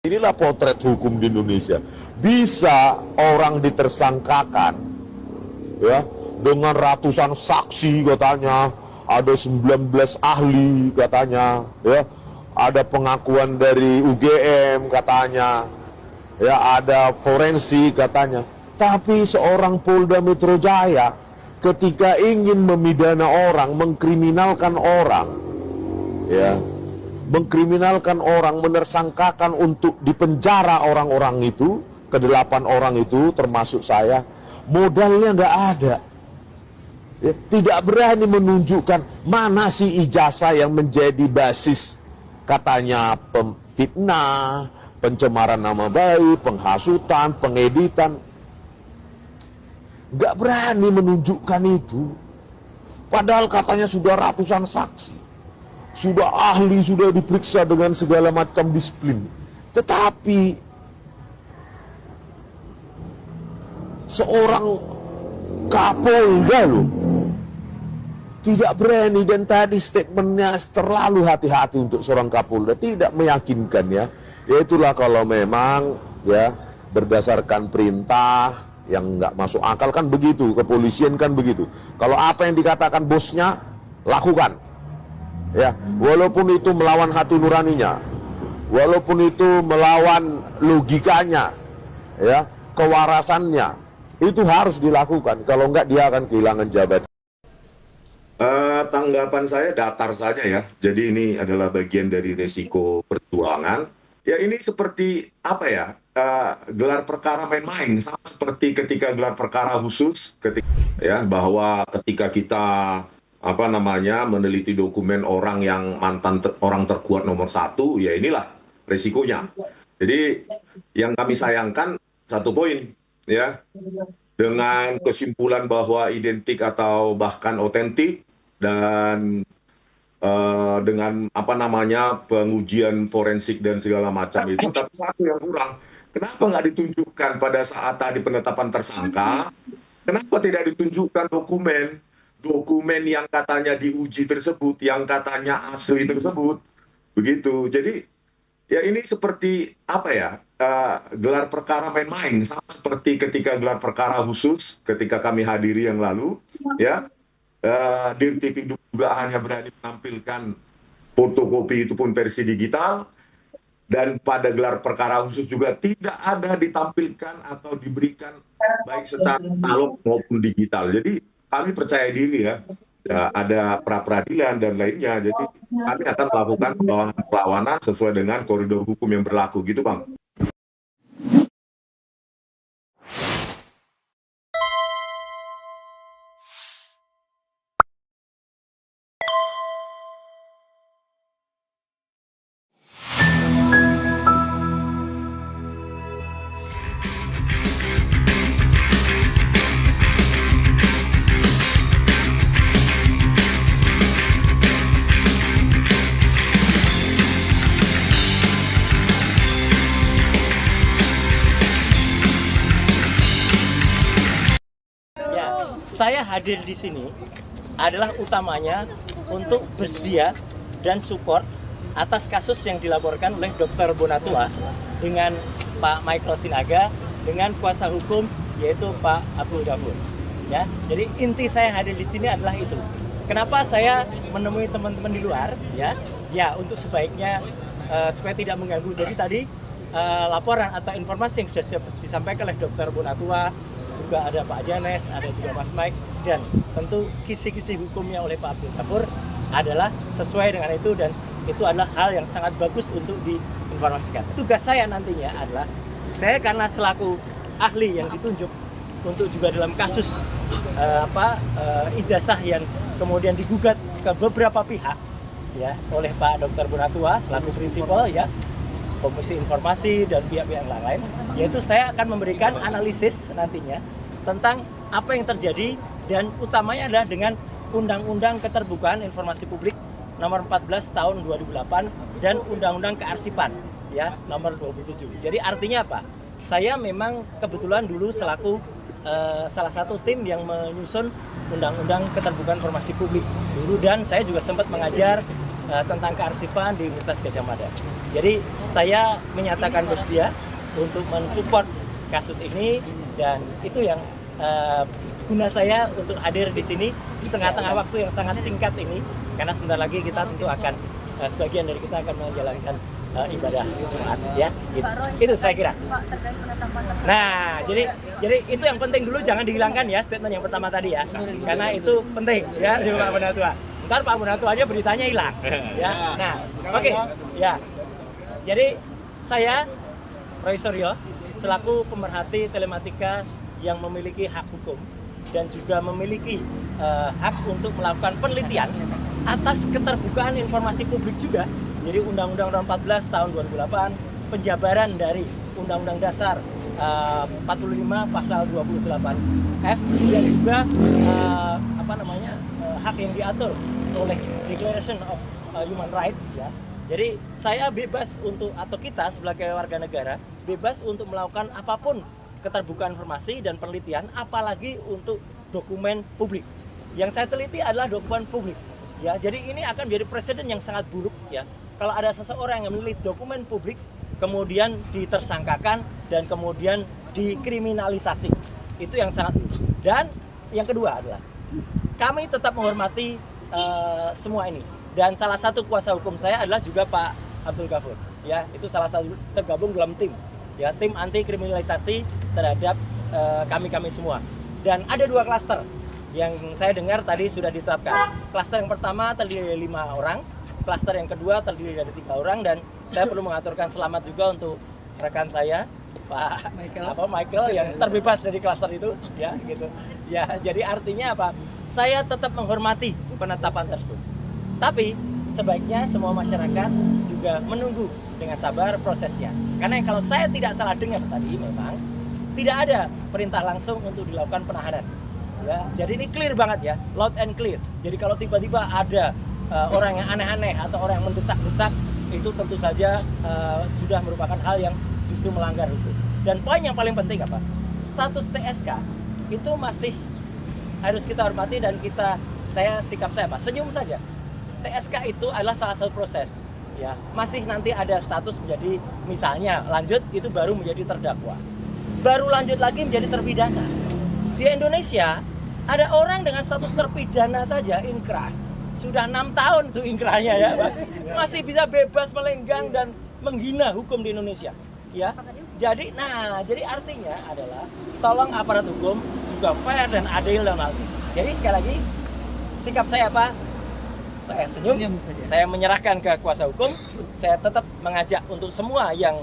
Inilah potret hukum di Indonesia. Bisa orang ditersangkakan ya dengan ratusan saksi katanya, ada 19 ahli katanya, ya. Ada pengakuan dari UGM katanya, ya, ada forensik katanya. Tapi seorang Polda Metro Jaya ketika ingin memidana orang, mengkriminalkan orang, ya, mengkriminalkan orang, menersangkakan untuk dipenjara orang-orang itu, ke-8 orang itu termasuk saya, modalnya nggak ada. Ya, tidak berani menunjukkan mana sih ijazah yang menjadi basis katanya fitnah, pencemaran nama baik, penghasutan, pengeditan. Nggak berani menunjukkan itu. Padahal katanya sudah ratusan saksi. Sudah ahli, sudah diperiksa dengan segala macam disiplin. Tetapi seorang Kapolda loh tidak berani, dan tadi statementnya terlalu hati-hati untuk seorang Kapolda, tidak meyakinkan ya. Ya itulah kalau memang ya berdasarkan perintah yang nggak masuk akal kan begitu, kepolisian kan begitu. Kalau apa yang dikatakan bosnya lakukan. Ya, walaupun itu melawan hati nuraninya, walaupun itu melawan logikanya, ya, kewarasannya, itu harus dilakukan. Kalau enggak dia akan kehilangan jabatan. Tanggapan saya datar saja ya. Jadi ini adalah bagian dari resiko perjuangan. Ya ini seperti apa ya? Gelar perkara main-main, sama seperti ketika gelar perkara khusus, ketika ya bahwa ketika kita meneliti dokumen orang yang mantan orang terkuat nomor 1, ya inilah resikonya. Jadi yang kami sayangkan satu poin ya, dengan kesimpulan bahwa identik atau bahkan otentik dan dengan pengujian forensik dan segala macam itu, tapi satu yang kurang, kenapa nggak ditunjukkan pada saat tadi penetapan tersangka, kenapa tidak ditunjukkan dokumen yang katanya diuji tersebut, yang katanya asli tersebut, begitu. Jadi ya ini seperti gelar perkara main-main, sama seperti ketika gelar perkara khusus ketika kami hadiri yang lalu, ya. Dirtipidum juga hanya berani menampilkan fotokopi itu pun versi digital, dan pada gelar perkara khusus juga tidak ada ditampilkan atau diberikan baik secara analog maupun digital. Jadi kami percaya diri ya, ada pra-peradilan dan lainnya. Jadi kami akan melakukan perlawanan sesuai dengan koridor hukum yang berlaku, gitu Bang. Saya hadir di sini adalah utamanya untuk bersedia dan support atas kasus yang dilaporkan oleh Dr. Bonatua dengan Pak Michael Sinaga dengan kuasa hukum yaitu Pak Abdul Ghafur. Ya, jadi inti saya hadir di sini adalah itu. Kenapa saya menemui teman-teman di luar? Ya untuk sebaiknya supaya tidak mengganggu. Jadi tadi laporan atau informasi yang sudah disampaikan oleh Dr. Bonatua, juga ada Pak Janes, ada juga Mas Mike, dan tentu kisi-kisi hukumnya oleh Pak Abdul Ghafur adalah sesuai dengan itu, dan itu adalah hal yang sangat bagus untuk diinformasikan. Tugas saya nantinya adalah, saya karena selaku ahli yang ditunjuk untuk juga dalam kasus ijazah yang kemudian digugat ke beberapa pihak ya oleh Pak Dr. Bonatua selaku prinsipal ya, Komisi Informasi dan pihak-pihak yang lain, yaitu saya akan memberikan analisis nantinya tentang apa yang terjadi, dan utamanya adalah dengan Undang-Undang Keterbukaan Informasi Publik nomor 14 tahun 2008 dan Undang-Undang Kearsipan ya nomor 27. Jadi artinya apa? Saya memang kebetulan dulu selaku salah satu tim yang menyusun Undang-Undang Keterbukaan Informasi Publik dulu, dan saya juga sempat mengajar tentang kearsipan di Universitas Gadjah Mada. Jadi saya menyatakan bersedia untuk mensupport kasus ini, dan itu yang guna saya untuk hadir di sini di tengah-tengah waktu yang sangat singkat ini, karena sebentar lagi kita tentu akan sebagian dari kita akan menjalankan ibadah Jumat, ya. Gitu. Itu saya kira. Nah, jadi itu yang penting dulu, jangan dihilangkan ya statement yang pertama tadi ya, karena itu penting ya, Pak Bonatua. Ntar Pak Bonatua aja beritanya hilang, ya. Nah, oke, ya. Jadi saya Roy Suryo selaku pemerhati telematika yang memiliki hak hukum dan juga memiliki hak untuk melakukan penelitian atas keterbukaan informasi publik juga. Jadi Undang-Undang Nomor 14 tahun 2008, penjabaran dari Undang-Undang Dasar 45 pasal 28F, dan juga hak yang diatur oleh Declaration of Human Rights, ya. Jadi saya bebas untuk, atau kita sebagai warga negara bebas untuk melakukan apapun keterbukaan informasi dan penelitian, apalagi untuk dokumen publik. Yang saya teliti adalah dokumen publik, ya. Jadi ini akan menjadi presiden yang sangat buruk, ya. Kalau ada seseorang yang meneliti dokumen publik kemudian ditersangkakan dan kemudian dikriminalisasi, itu yang sangat buruk. Dan yang kedua adalah kami tetap menghormati semua ini. Dan salah satu kuasa hukum saya adalah juga Pak Abdul Ghafur, ya. Itu salah satu tergabung dalam tim, ya, tim anti kriminalisasi terhadap kami semua. Dan ada 2 klaster yang saya dengar tadi sudah ditetapkan. Klaster yang pertama terdiri dari 5 orang, klaster yang kedua terdiri dari 3 orang, dan saya perlu mengaturkan selamat juga untuk rekan saya Pak Michael yang terbebas dari klaster itu, ya, gitu. Ya, jadi artinya apa? Saya tetap menghormati penetapan tersebut. Tapi sebaiknya semua masyarakat juga menunggu dengan sabar prosesnya. Karena kalau saya tidak salah dengar tadi, memang tidak ada perintah langsung untuk dilakukan penahanan. Ya, jadi ini clear banget ya, loud and clear. Jadi kalau tiba-tiba ada orang yang aneh-aneh atau orang yang mendesak-desak, itu tentu saja sudah merupakan hal yang justru melanggar hukum. Dan poin yang paling penting apa? Status TSK itu masih harus kita hormati, dan sikap saya apa? Senyum saja. TSK itu adalah salah satu proses, ya. Masih nanti ada status menjadi, misalnya lanjut itu baru menjadi terdakwa, baru lanjut lagi menjadi terpidana. Di Indonesia ada orang dengan status terpidana saja inkrah, sudah 6 tahun tuh inkrahnya, ya, Pak. Masih bisa bebas melenggang dan menghina hukum di Indonesia, ya. Jadi artinya adalah tolong aparat hukum juga fair dan adil dalam hal ini. Jadi sekali lagi sikap saya apa? Saya senyum, saya menyerahkan ke kuasa hukum. Saya tetap mengajak untuk semua yang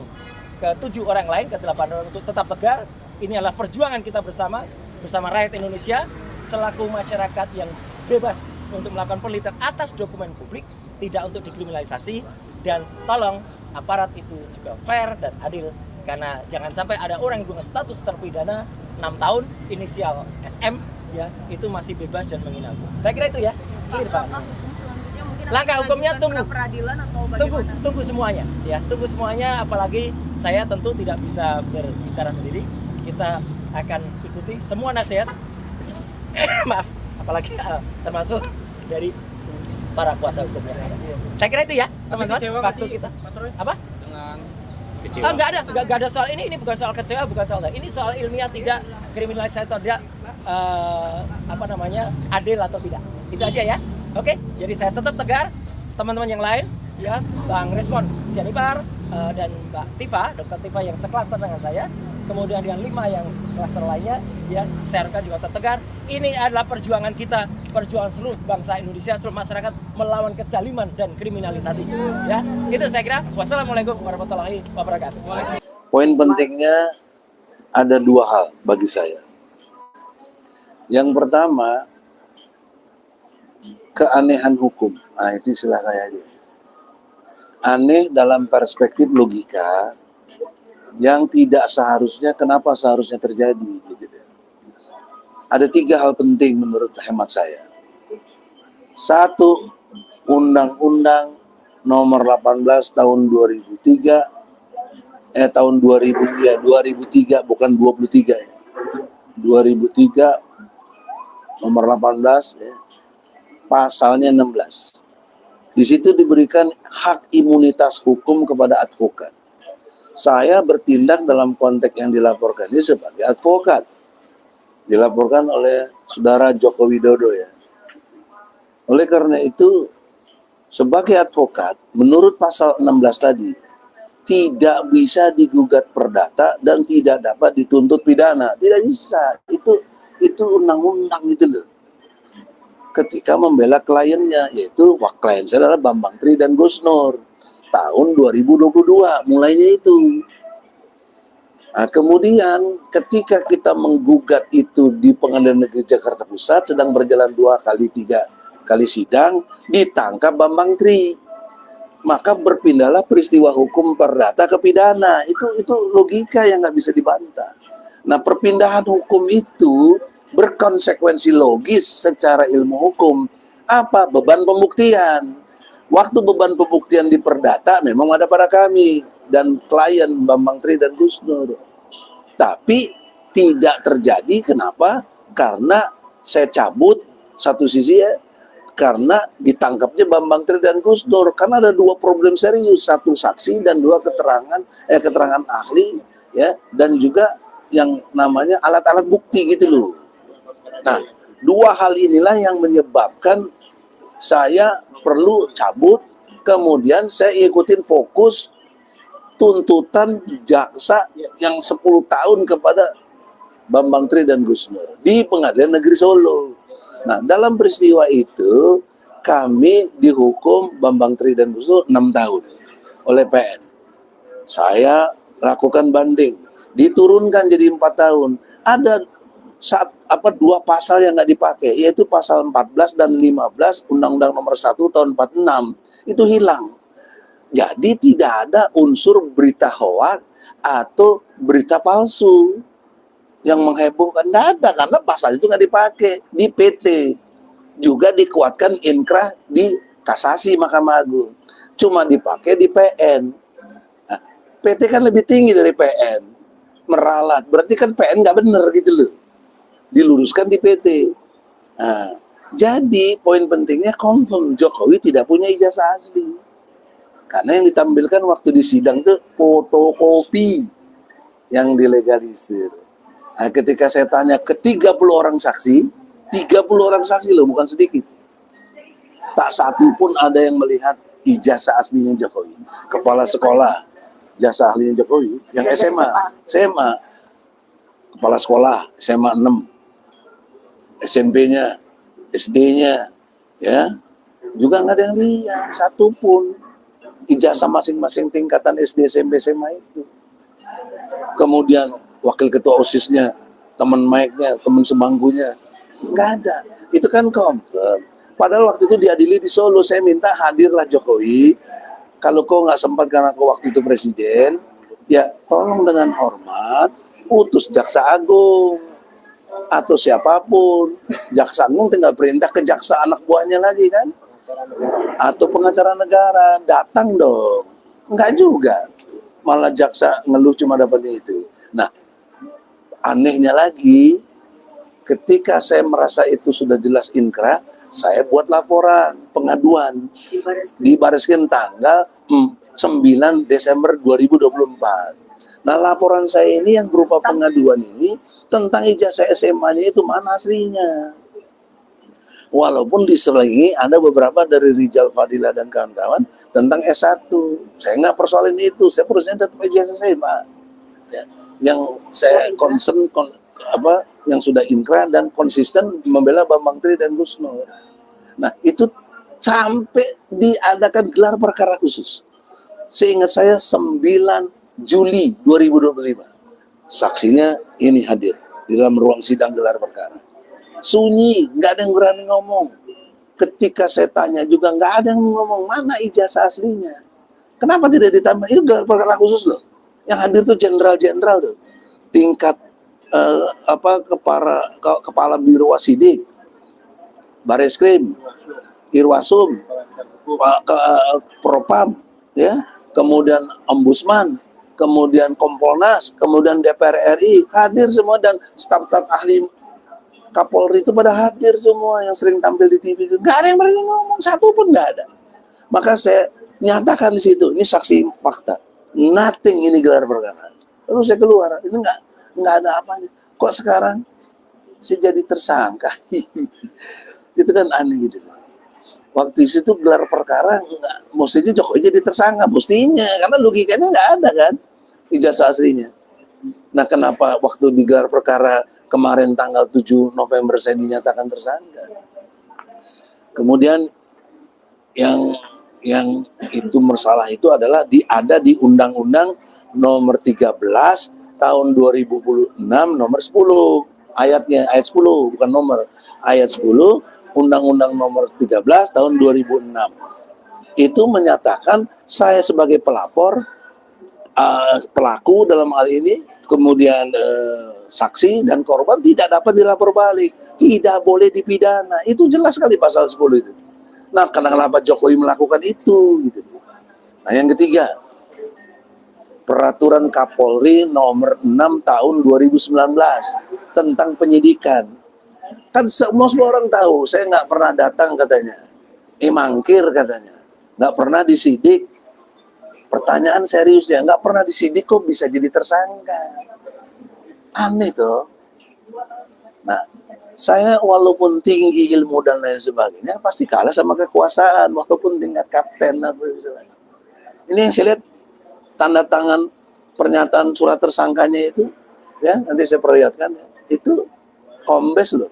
ke-7 orang lain, ke-8 orang, untuk tetap tegar. Ini adalah perjuangan kita bersama rakyat Indonesia selaku masyarakat yang bebas untuk melakukan penelitian atas dokumen publik, tidak untuk dikriminalisasi. Dan tolong aparat itu juga fair dan adil, karena jangan sampai ada orang yang punya status terpidana 6 tahun, inisial SM, ya, itu masih bebas dan menghina hukum. Saya kira itu, ya. Clear, Pak. Langkah hukumnya tunggu semuanya, ya, tunggu semuanya. Apalagi saya tentu tidak bisa berbicara sendiri, kita akan ikuti semua nasihat maaf, apalagi termasuk dari para kuasa hukum yang ada. Saya kira itu, ya, teman-teman. Waktu kita apa? Dengan kecewa. Enggak ada soal ini bukan soal kecewa, bukan soal ini soal ilmiah, tidak kriminalisasi atau tidak adil atau tidak. Itu aja, ya. Oke, jadi saya tetap tegar. Teman-teman yang lain, ya, Bang Respon Sianipar dan Mbak Tifa, Dr. Tifa yang seklaster dengan saya, kemudian yang 5 yang klaster lainnya, ya, saya harapkan juga tetap tegar. Ini adalah perjuangan kita, perjuangan seluruh bangsa Indonesia, seluruh masyarakat melawan kezaliman dan kriminalisasi. Ya, itu saya kira. Wassalamualaikum warahmatullahi wabarakatuh. Poin pentingnya ada 2 hal bagi saya. Yang pertama, keanehan hukum. Nah, itu istilah saya aja. Aneh dalam perspektif logika yang tidak seharusnya, kenapa seharusnya terjadi, gitu. Ada 3 hal penting menurut hemat saya. 1, Undang-Undang Nomor 18 tahun 2003, tahun 2003 bukan 23 ya. 2003 nomor 18 ya. Pasalnya 16. Di situ diberikan hak imunitas hukum kepada advokat. Saya bertindak dalam konteks yang dilaporkan ini sebagai advokat. Dilaporkan oleh saudara Joko Widodo ya. Oleh karena itu, sebagai advokat, menurut pasal 16 tadi, tidak bisa digugat perdata dan tidak dapat dituntut pidana. Tidak bisa. Itu undang-undang itu loh. Ketika membela kliennya, yaitu klien saya adalah Bambang Tri dan Gus Nur. Tahun 2022, mulainya itu. Nah, kemudian ketika kita menggugat itu di Pengadilan Negeri Jakarta Pusat, sedang berjalan 2 kali 3 kali sidang, ditangkap Bambang Tri. Maka berpindahlah peristiwa hukum perdata ke pidana. Itu logika yang nggak bisa dibantah. Nah, perpindahan hukum itu berkonsekuensi logis secara ilmu hukum. Apa? Beban pembuktian. Waktu beban pembuktian di perdata memang ada pada kami dan klien Bambang Tri dan Gus Nur. Tapi tidak terjadi. Kenapa? Karena saya cabut satu sisi ya, karena ditangkapnya Bambang Tri dan Gus Nur. Karena ada 2 problem serius, 1 saksi dan 2 keterangan ahli ya, dan juga yang namanya alat-alat bukti gitu loh. Nah, 2 hal inilah yang menyebabkan saya perlu cabut, kemudian saya ikutin fokus tuntutan jaksa yang 10 tahun kepada Bambang Tri dan Gus Nur di Pengadilan Negeri Solo. Nah, dalam peristiwa itu kami dihukum Bambang Tri dan Gus Nur 6 tahun oleh PN. Saya lakukan banding, diturunkan jadi 4 tahun. Ada 2 pasal yang nggak dipakai, yaitu pasal 14 dan 15 Undang-Undang Nomor 1 tahun 46. Itu hilang. Jadi tidak ada unsur berita hoak atau berita palsu yang menghebohkan. Tidak ada, karena pasal itu nggak dipakai di PT. Juga dikuatkan inkrah di kasasi Mahkamah Agung. Cuma dipakai di PN. Nah, PT kan lebih tinggi dari PN. Meralat. Berarti kan PN nggak benar gitu loh. Diluruskan di PT. Nah, jadi poin pentingnya confirm Jokowi tidak punya ijazah asli. Karena yang ditampilkan waktu di sidang itu fotokopi yang dilegalisir. Nah, ketika saya tanya ke 30 orang saksi loh, bukan sedikit. Tak satu pun ada yang melihat ijazah aslinya Jokowi. Kepala sekolah, ijazah aslinya Jokowi. Yang SMA. Kepala sekolah, SMA 6. SMP-nya, SD-nya, ya. Juga nggak ada yang lihat, satu pun. Ijazah masing-masing tingkatan SD, SMP, SMA itu. Kemudian wakil ketua OSIS-nya, teman mic-nya, teman sebangkunya, nggak ada. Itu kan confirm. Padahal waktu itu diadili di Solo, saya minta hadirlah Jokowi. Kalau kau nggak sempat karena kau waktu itu presiden, ya tolong dengan hormat utus Jaksa Agung atau siapapun. Jaksa Agung tinggal perintah ke jaksa anak buahnya lagi kan, atau pengacara negara, datang dong. Enggak juga, malah jaksa ngeluh cuma dapatnya itu. Nah, anehnya lagi, ketika saya merasa itu sudah jelas inkrah, saya buat laporan pengaduan di Bariskin tanggal 9 Desember 2024. Nah, laporan saya ini yang berupa pengaduan ini tentang ijazah SMA-nya itu mana aslinya. Walaupun diselingi ada beberapa dari Rijal Fadila dan kawan-kawan tentang S1. Saya nggak persoalin itu, saya persoalin tetap ijazah saya, Pak. Ya. Yang saya concern yang sudah inkrah dan konsisten membela Bambang Tri dan Gus Nur. Nah, itu sampai diadakan gelar perkara khusus. Seingat saya 9 Juli 2025. Saksinya ini hadir di dalam ruang sidang gelar perkara. Sunyi, nggak ada yang berani ngomong. Ketika saya tanya juga nggak ada yang ngomong, mana ijazah aslinya. Kenapa tidak ditambah? Itu gelar perkara khusus loh. Yang hadir tuh jenderal-jenderal tuh. Tingkat kepala Biro Wasidik, Bareskrim, Irwasum, Propam, ya, kemudian Ombudsman, kemudian Kompolnas, kemudian DPR RI hadir semua, dan staf-staf ahli Kapolri itu pada hadir semua yang sering tampil di TV itu. Nggak ada yang berani ngomong, satu pun nggak ada. Maka saya nyatakan di situ, ini saksi fakta. Nothing ini gelar perkara. Lalu saya keluar, ini nggak ada apanya. Kok sekarang saya jadi tersangka? Itu kan aneh gitu. Waktu itu gelar perkara mestinya Jokowi jadi tersangka, mestinya karena logikanya nggak ada kan ijazah aslinya. Nah, kenapa waktu digelar perkara kemarin tanggal 7 November saya dinyatakan tersangka? Kemudian yang itu masalah itu adalah ada di Undang-Undang nomor 13 tahun 2006 nomor 10 ayatnya, ayat 10 bukan nomor, ayat 10 Undang-Undang nomor 13 tahun 2006 itu menyatakan saya sebagai pelapor, pelaku dalam hal ini, kemudian saksi dan korban tidak dapat dilapor balik, tidak boleh dipidana. Itu jelas sekali pasal 10 itu. Nah, kenapa Jokowi melakukan itu gitu. Nah, yang ketiga, Peraturan Kapolri nomor 6 tahun 2019 tentang penyidikan. Kan semua orang tahu, saya nggak pernah datang katanya. Mangkir katanya. Nggak pernah disidik. Pertanyaan seriusnya, nggak pernah disidik kok bisa jadi tersangka. Aneh tuh. Nah, saya walaupun tinggi ilmu dan lain sebagainya, pasti kalah sama kekuasaan, walaupun tingkat kapten atau misalnya. Ini yang saya lihat tanda tangan pernyataan surat tersangkanya itu, ya nanti saya perlihatkan, ya, itu Kombes loh.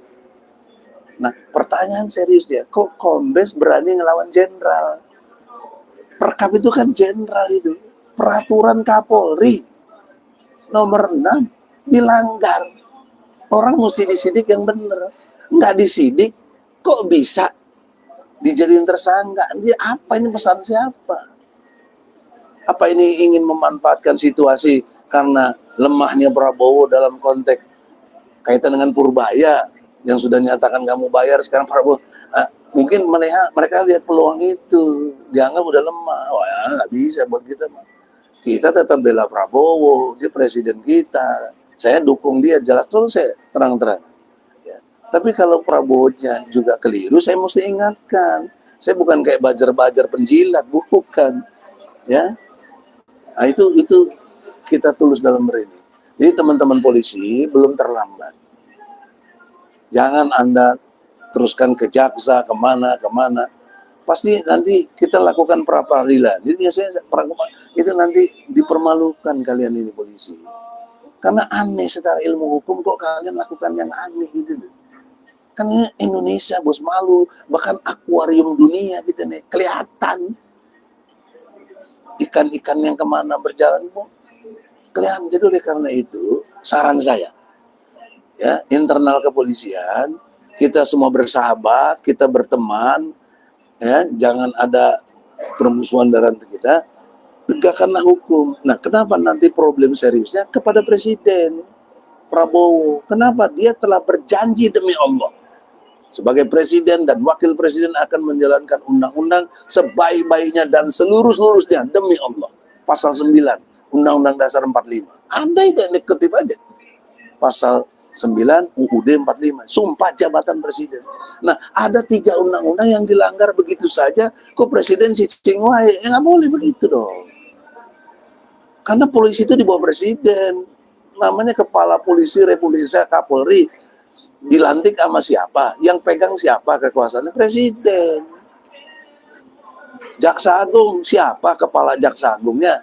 Nah, pertanyaan serius dia, kok Kombes berani ngelawan jenderal? Perkap itu kan jenderal itu. Peraturan Kapolri nomor 6 dilanggar. Orang mesti disidik yang benar. Nggak disidik, kok bisa dijadiin tersangka? Dia apa ini, pesan siapa? Apa ini ingin memanfaatkan situasi karena lemahnya Prabowo dalam konteks kaitan dengan Purbaya yang sudah nyatakan kamu bayar, sekarang Prabowo mungkin mereka lihat peluang itu, dianggap udah lemah. Wah, ya, nggak bisa buat kita. Kita tetap bela Prabowo, dia presiden kita. Saya dukung dia, jelas terus saya terang-terang. Ya. Tapi kalau Prabowo-nya juga keliru, saya mesti ingatkan. Saya bukan kayak bajar-bajar penjilat, bukan. Ya. Nah, itu kita tulus dalam berini. Jadi teman-teman polisi belum terlambat. Jangan Anda teruskan ke jaksa, kemana. Pasti nanti kita lakukan pra-peradilan. Jadi biasanya itu nanti dipermalukan kalian ini polisi. Karena aneh secara ilmu hukum kok kalian lakukan yang aneh gitu. Kan ini Indonesia, bos, malu. Bahkan akuarium dunia gitu nih, kelihatan. Ikan-ikan yang kemana berjalan kok kelihatan. Jadi oleh karena itu, saran saya, ya, internal kepolisian, kita semua bersahabat, kita berteman, ya, jangan ada permusuhan dalam kita, tegakkanlah hukum. Nah, kenapa nanti problem seriusnya kepada Presiden Prabowo? Kenapa? Dia telah berjanji demi Allah sebagai presiden dan wakil presiden akan menjalankan undang-undang sebaik-baiknya dan seluruh-seluruhnya demi Allah. Pasal 9 Undang-Undang Dasar 45. Anda itu yang dikutip aja. Pasal 9 UUD 45, sumpah jabatan presiden. Nah, ada 3 undang-undang yang dilanggar begitu saja, kok presiden cicing wae? Ya nggak boleh begitu dong. Karena polisi itu di bawah presiden. Namanya Kepala Polisi Republik Indonesia, Kapolri. Dilantik sama siapa? Yang pegang siapa kekuasaannya? Presiden. Jaksa Agung, siapa kepala Jaksa Agungnya?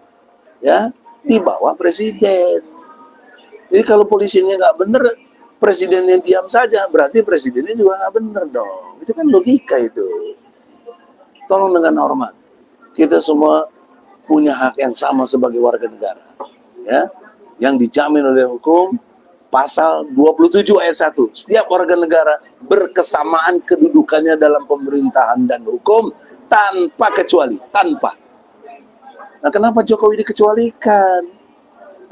Ya, di bawah presiden. Jadi kalau polisinya nggak bener, presidennya diam saja, berarti presidennya juga nggak bener dong. Itu kan logika itu. Tolong dengan hormat. Kita semua punya hak yang sama sebagai warga negara. Ya, yang dijamin oleh hukum. Pasal 27 ayat 1. Setiap warga negara berkesamaan kedudukannya dalam pemerintahan dan hukum tanpa kecuali. Tanpa. Nah, kenapa Jokowi dikecualikan?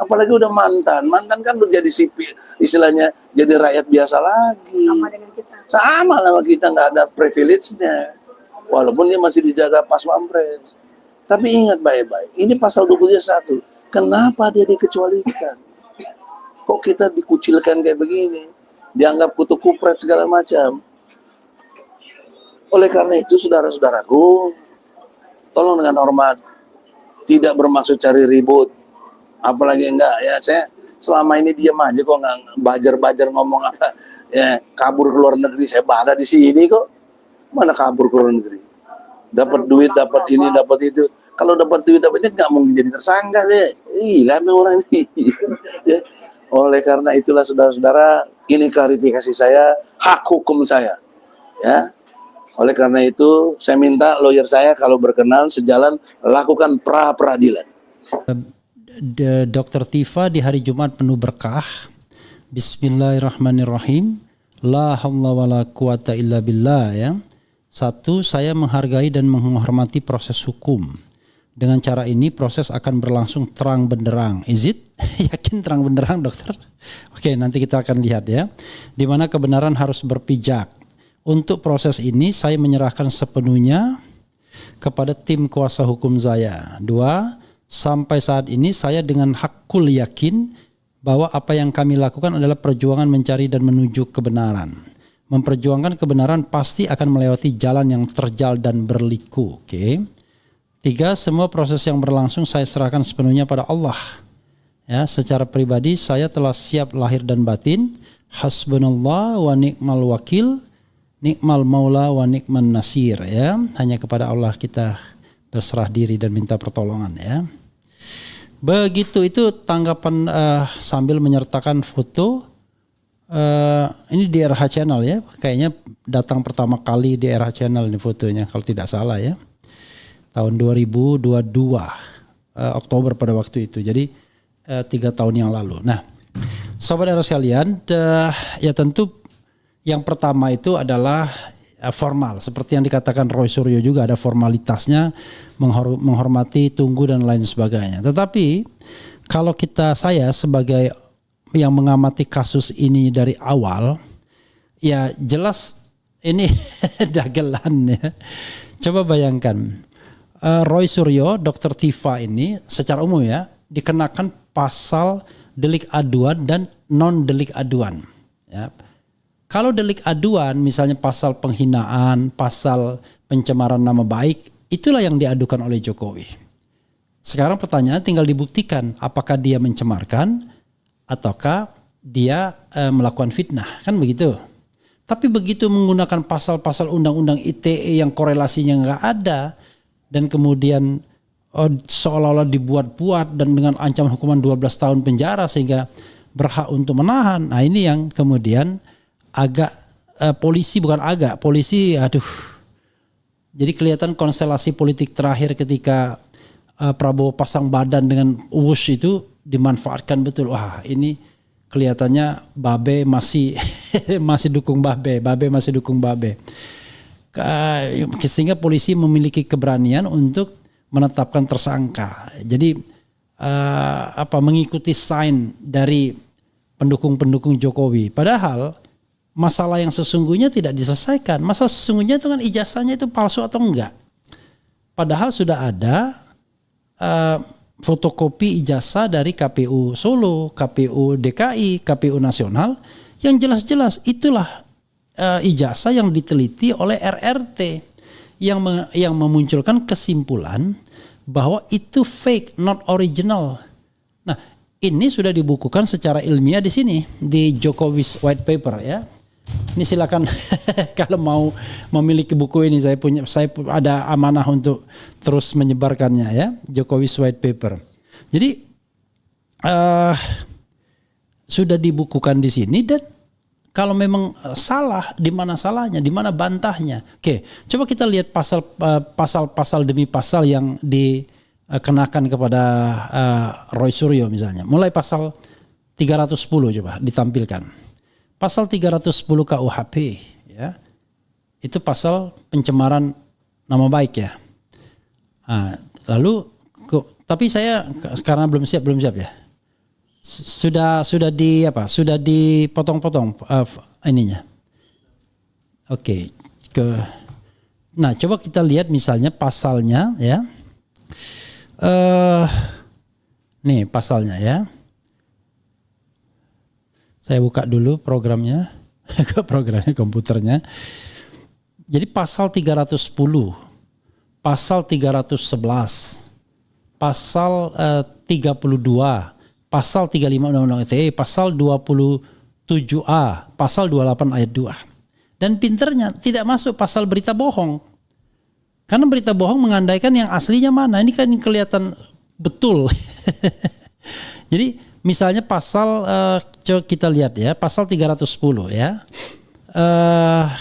Apalagi udah mantan. Mantan kan udah jadi sipil. Istilahnya jadi rakyat biasa lagi. Sama dengan kita. Sama lah kita, nggak ada privilege-nya. Walaupun dia masih dijaga pas Pampres. Tapi ingat baik-baik. Ini pasal 21. Kenapa dia dikecualikan? Kok kita dikucilkan kayak begini? Dianggap kutu kupret segala macam. Oleh karena itu, saudara-saudaraku, tolong dengan hormat, tidak bermaksud cari ribut, apalagi enggak ya, saya selama ini diam aja kok, nggak bajar-bajar ngomong apa ya, kabur ke luar negeri, saya ada di sini kok, mana kabur ke luar negeri, dapat duit, dapat ini, dapat itu. Kalau dapat duit, dapat ini nggak mungkin jadi tersangka deh, gila nih orang ini. Ya. Oleh karena itulah saudara-saudara, ini klarifikasi saya, hak hukum saya, ya. Oleh karena itu, saya minta lawyer saya kalau berkenan sejalan lakukan pra-peradilan. Dr. Tifa di hari Jumat penuh berkah. Bismillahirrahmanirrahim. La haula wala quwata illa billah ya. Satu, saya menghargai dan menghormati proses hukum. Dengan cara ini proses akan berlangsung terang benderang. Is it? Yakin terang benderang, dokter? Oke, nanti kita akan lihat ya. Di mana kebenaran harus berpijak. Untuk proses ini saya menyerahkan sepenuhnya kepada tim kuasa hukum saya. Dua, sampai saat ini saya dengan hakul yakin bahwa apa yang kami lakukan adalah perjuangan mencari dan menuju kebenaran. Memperjuangkan kebenaran pasti akan melewati jalan yang terjal dan berliku. Oke. Tiga, semua proses yang berlangsung saya serahkan sepenuhnya pada Allah. Ya, secara pribadi saya telah siap lahir dan batin. Hasbunallah wa ni'mal wakil, ni'mal maula wa ni'man nasir. Ya, hanya kepada Allah kita berserah diri dan minta pertolongan. Ya, begitu itu tanggapan sambil menyertakan foto. Ini di RH Channel ya, kayaknya datang pertama kali di RH Channel ini fotonya kalau tidak salah ya. Tahun 2022 Oktober pada waktu itu, jadi 3 tahun yang lalu. Nah, sobat era sekalian, ya tentu yang pertama itu adalah formal, seperti yang dikatakan Roy Suryo juga ada formalitasnya, menghormati, tunggu dan lain sebagainya. Tetapi kalau saya sebagai yang mengamati kasus ini dari awal, ya jelas ini dagelan ya. Coba bayangkan. Roy Suryo, Dr. Tifa ini secara umum ya dikenakan pasal delik aduan dan non delik aduan. Ya. Kalau delik aduan misalnya pasal penghinaan, pasal pencemaran nama baik, itulah yang diadukan oleh Jokowi. Sekarang pertanyaan tinggal dibuktikan apakah dia mencemarkan ataukah dia melakukan fitnah, kan begitu. Tapi begitu menggunakan pasal-pasal undang-undang ITE yang korelasinya nggak ada, dan kemudian seolah-olah dibuat-buat dan dengan ancaman hukuman 12 tahun penjara sehingga berhak untuk menahan. Nah ini yang kemudian agak polisi aduh. Jadi kelihatan konstelasi politik terakhir ketika Prabowo pasang badan dengan wush itu dimanfaatkan betul. Wah ini kelihatannya Babe masih dukung Babe masih dukung Babe. Sehingga polisi memiliki keberanian untuk menetapkan tersangka. Jadi mengikuti sign dari pendukung-pendukung Jokowi. Padahal masalah yang sesungguhnya tidak diselesaikan. Masalah sesungguhnya itu kan ijazahnya itu palsu atau enggak. Padahal sudah ada fotokopi ijazah dari KPU Solo, KPU DKI, KPU Nasional yang jelas-jelas itulah ijazah yang diteliti oleh RRT yang memunculkan kesimpulan bahwa itu fake, not original. Nah, ini sudah dibukukan secara ilmiah di sini di Jokowi's White Paper ya. Ini silakan kalau mau memiliki buku ini, saya ada amanah untuk terus menyebarkannya ya, Jokowi's White Paper. Jadi sudah dibukukan di sini dan kalau memang salah, di mana salahnya, di mana bantahnya. Oke, coba kita lihat pasal demi pasal yang dikenakan kepada Roy Suryo misalnya. Mulai pasal 310 coba ditampilkan. Pasal 310 KUHP ya. Itu pasal pencemaran nama baik ya. Nah, lalu tapi saya karena belum siap ya. Sudah dipotong-potong ininya. Oke, nah coba kita lihat misalnya pasalnya ya. Nih pasalnya ya. Saya buka dulu programnya, komputernya. Jadi pasal 310 pasal 311, pasal 32, pasal 35 Undang-Undang ITE, pasal 27A, pasal 28 ayat 2. Dan pinternya tidak masuk pasal berita bohong. Karena berita bohong mengandaikan yang aslinya mana. Ini kan kelihatan betul. Jadi misalnya pasal coba kita lihat ya, pasal 310 ya.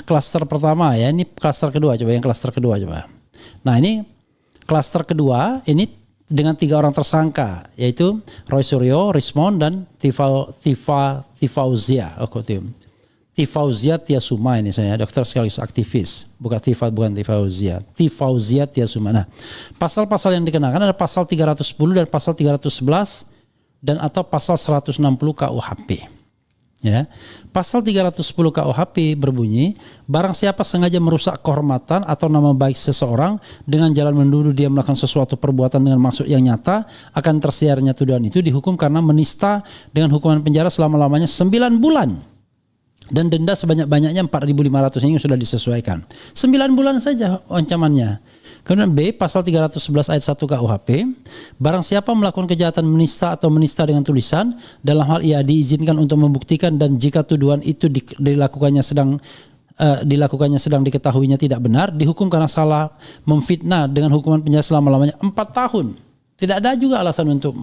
Klaster pertama ya, ini klaster kedua, coba yang klaster kedua coba. Nah, ini klaster kedua ini dengan 3 orang tersangka, yaitu Roy Suryo, Rismond, dan Tifauzia. Tifauzia Tiasuma ini saya, dokter sekaligus aktivis. Bukan Tifauzia. Tifauzia Tiasuma. Nah, pasal-pasal yang dikenakan ada pasal 310 dan pasal 311 dan atau pasal 160 KUHP. Ya. Pasal 310 KUHP berbunyi, barang siapa sengaja merusak kehormatan atau nama baik seseorang dengan jalan menuduh dia melakukan sesuatu perbuatan dengan maksud yang nyata, akan tersiarnya tuduhan itu dihukum karena menista dengan hukuman penjara selama-lamanya 9 bulan dan denda sebanyak-banyaknya 4.500 ini sudah disesuaikan. 9 bulan saja ancamannya. Kemudian B, pasal 311 ayat 1 KUHP, barang siapa melakukan kejahatan menista atau menista dengan tulisan, dalam hal ia diizinkan untuk membuktikan dan jika tuduhan itu dilakukannya sedang diketahuinya tidak benar, dihukum karena salah memfitnah dengan hukuman penjara selama-lamanya 4 tahun. Tidak ada juga alasan untuk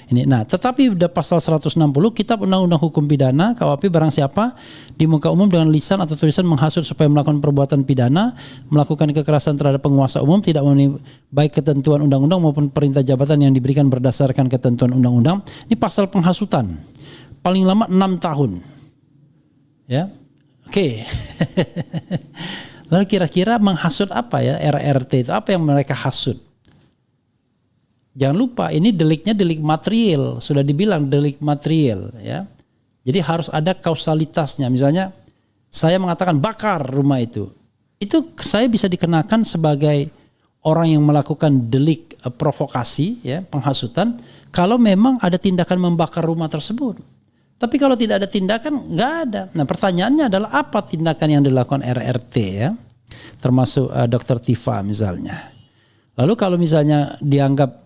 ini. Nah, tetapi udah pasal 160 Kitab Undang-Undang Hukum Pidana KUHP, barang siapa di muka umum dengan lisan atau tulisan menghasut supaya melakukan perbuatan pidana, melakukan kekerasan terhadap penguasa umum, tidak memenuhi baik ketentuan undang-undang maupun perintah jabatan yang diberikan berdasarkan ketentuan undang-undang. Ini pasal penghasutan. Paling lama 6 tahun. Ya. Oke. Lalu kira-kira menghasut apa ya RRT itu? Apa yang mereka hasut? Jangan lupa ini deliknya delik material, sudah dibilang delik material ya. Jadi harus ada kausalitasnya. Misalnya saya mengatakan bakar rumah itu saya bisa dikenakan sebagai orang yang melakukan delik provokasi ya, penghasutan kalau memang ada tindakan membakar rumah tersebut. Tapi kalau tidak ada tindakan, nggak ada. Nah, pertanyaannya adalah apa tindakan yang dilakukan RRT ya, termasuk Dr. Tifa misalnya. Lalu kalau misalnya dianggap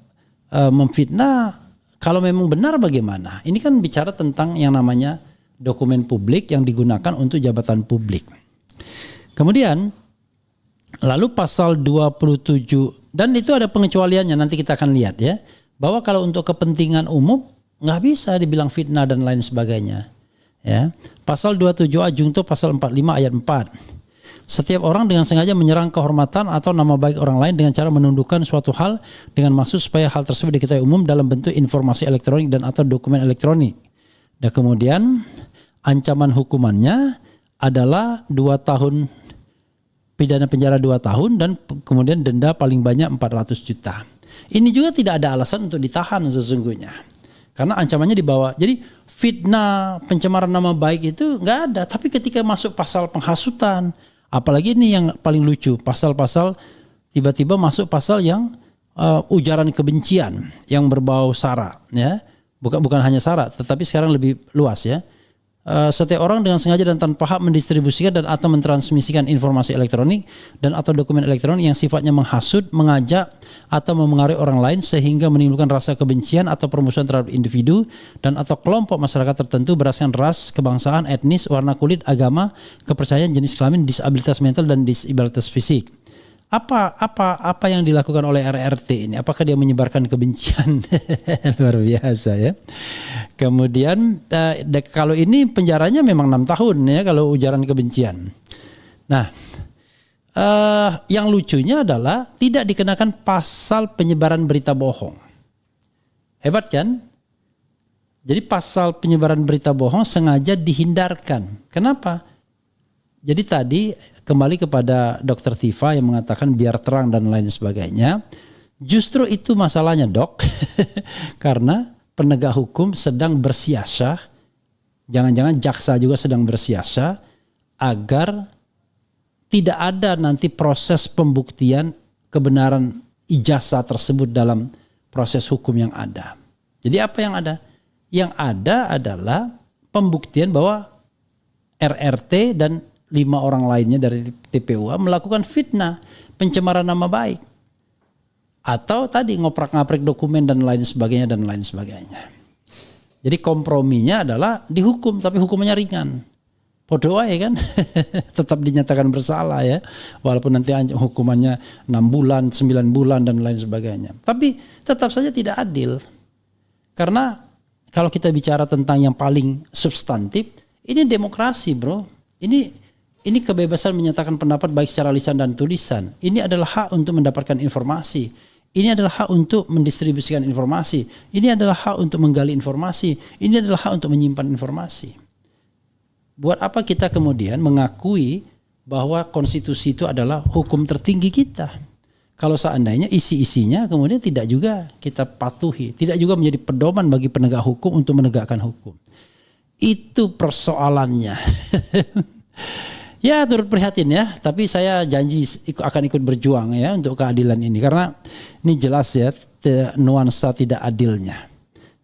memfitnah, kalau memang benar bagaimana? Ini kan bicara tentang yang namanya dokumen publik yang digunakan untuk jabatan publik. Kemudian lalu pasal 27 dan itu ada pengecualiannya, nanti kita akan lihat ya, bahwa kalau untuk kepentingan umum nggak bisa dibilang fitnah dan lain sebagainya. Ya. Pasal 27A Junto pasal 45 ayat 4. Setiap orang dengan sengaja menyerang kehormatan atau nama baik orang lain dengan cara menundukkan suatu hal dengan maksud supaya hal tersebut diketahui umum dalam bentuk informasi elektronik dan atau dokumen elektronik. Dan kemudian ancaman hukumannya adalah 2 tahun pidana penjara 2 tahun dan kemudian denda paling banyak 400 juta. Ini juga tidak ada alasan untuk ditahan sesungguhnya. Karena ancamannya di bawah. Jadi fitnah, pencemaran nama baik itu nggak ada. Tapi ketika masuk pasal penghasutan, apalagi ini yang paling lucu, pasal-pasal tiba-tiba masuk pasal yang ujaran kebencian yang berbau sara, ya, bukan hanya sara, tetapi sekarang lebih luas ya. Setiap orang dengan sengaja dan tanpa hak mendistribusikan dan atau mentransmisikan informasi elektronik dan atau dokumen elektronik yang sifatnya menghasut, mengajak atau memengaruhi orang lain sehingga menimbulkan rasa kebencian atau permusuhan terhadap individu dan atau kelompok masyarakat tertentu berdasarkan ras, kebangsaan, etnis, warna kulit, agama, kepercayaan, jenis kelamin, disabilitas mental dan disabilitas fisik. Apa yang dilakukan oleh RRT ini? Apakah dia menyebarkan kebencian? Luar biasa ya. Kemudian kalau ini penjaranya memang 6 tahun ya kalau ujaran kebencian. Nah, yang lucunya adalah tidak dikenakan pasal penyebaran berita bohong. Hebat kan? Jadi pasal penyebaran berita bohong sengaja dihindarkan. Kenapa? Jadi tadi kembali kepada Dr. Tifa yang mengatakan biar terang dan lain sebagainya. Justru itu masalahnya dok. Karena penegak hukum sedang bersiasah. Jangan-jangan jaksa juga sedang bersiasah. Agar tidak ada nanti proses pembuktian kebenaran ijazah tersebut dalam proses hukum yang ada. Jadi apa yang ada? Yang ada adalah pembuktian bahwa RRT dan 5 orang lainnya dari TPUA melakukan fitnah, pencemaran nama baik. Atau tadi ngoprak-ngaprik dokumen dan lain sebagainya dan lain sebagainya. Jadi komprominya adalah dihukum tapi hukumannya ringan. Podo wae kan, tetap dinyatakan bersalah ya. Walaupun nanti hukumannya 6 bulan, 9 bulan dan lain sebagainya. Tapi tetap saja tidak adil. Karena kalau kita bicara tentang yang paling substantif, ini demokrasi bro. Ini kebebasan menyatakan pendapat baik secara lisan dan tulisan. Ini adalah hak untuk mendapatkan informasi. Ini adalah hak untuk mendistribusikan informasi. Ini adalah hak untuk menggali informasi. Ini adalah hak untuk menyimpan informasi. Buat apa kita kemudian mengakui bahwa konstitusi itu adalah hukum tertinggi kita? Kalau seandainya isi-isinya kemudian tidak juga kita patuhi. Tidak juga menjadi pedoman bagi penegak hukum untuk menegakkan hukum. Itu persoalannya. Ya turut prihatin ya, tapi saya janji akan ikut berjuang ya untuk keadilan ini karena ini jelas ya nuansa tidak adilnya.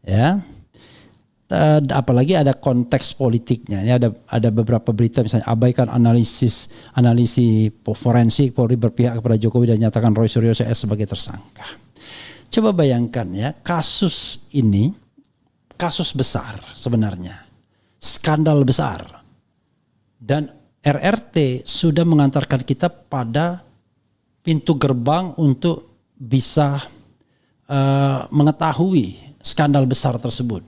Ya. Apalagi ada konteks politiknya. Ini ada beberapa berita misalnya abaikan analisis forensik, Polri berpihak kepada Jokowi dan nyatakan Roy Suryo CS sebagai tersangka. Coba bayangkan ya, kasus ini kasus besar sebenarnya. Skandal besar. Dan RRT sudah mengantarkan kita pada pintu gerbang untuk bisa mengetahui skandal besar tersebut.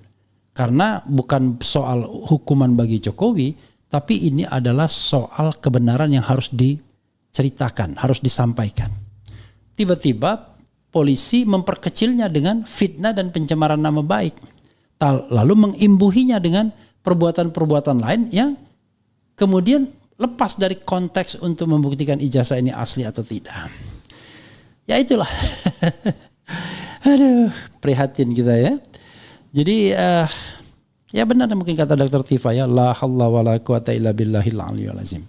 Karena bukan soal hukuman bagi Jokowi, tapi ini adalah soal kebenaran yang harus diceritakan, harus disampaikan. Tiba-tiba polisi memperkecilnya dengan fitnah dan pencemaran nama baik. Lalu mengimbuhinya dengan perbuatan-perbuatan lain yang kemudian lepas dari konteks untuk membuktikan ijazah ini asli atau tidak. Ya itulah. Aduh, prihatin kita ya. Jadi ya benar mungkin kata Dr. Tifa ya, la haula wala quwata illa billahil aliyil azim.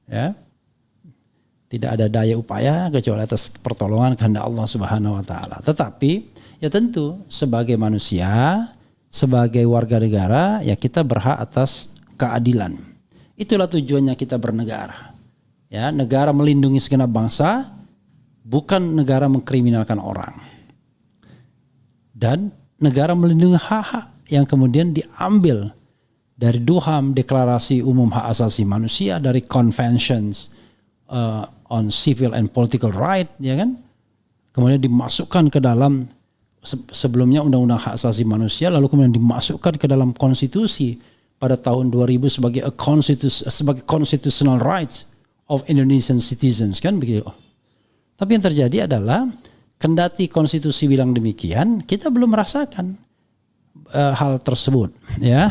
Ya. Tidak ada daya upaya kecuali atas pertolongan kehendak Allah Subhanahu wa taala. Tetapi ya tentu sebagai manusia, sebagai warga negara ya kita berhak atas keadilan. Itulah tujuannya kita bernegara. Ya, negara melindungi segenap bangsa, bukan negara mengkriminalkan orang. Dan negara melindungi hak-hak yang kemudian diambil dari DUHAM, Deklarasi Umum Hak Asasi Manusia, dari Conventions on Civil and Political Right, ya kan? Kemudian dimasukkan ke dalam sebelumnya Undang-Undang Hak Asasi Manusia, lalu kemudian dimasukkan ke dalam konstitusi pada tahun 2000 sebagai constitutional rights of Indonesian citizens, kan begitu. Tapi yang terjadi adalah kendati konstitusi bilang demikian, kita belum merasakan hal tersebut, ya.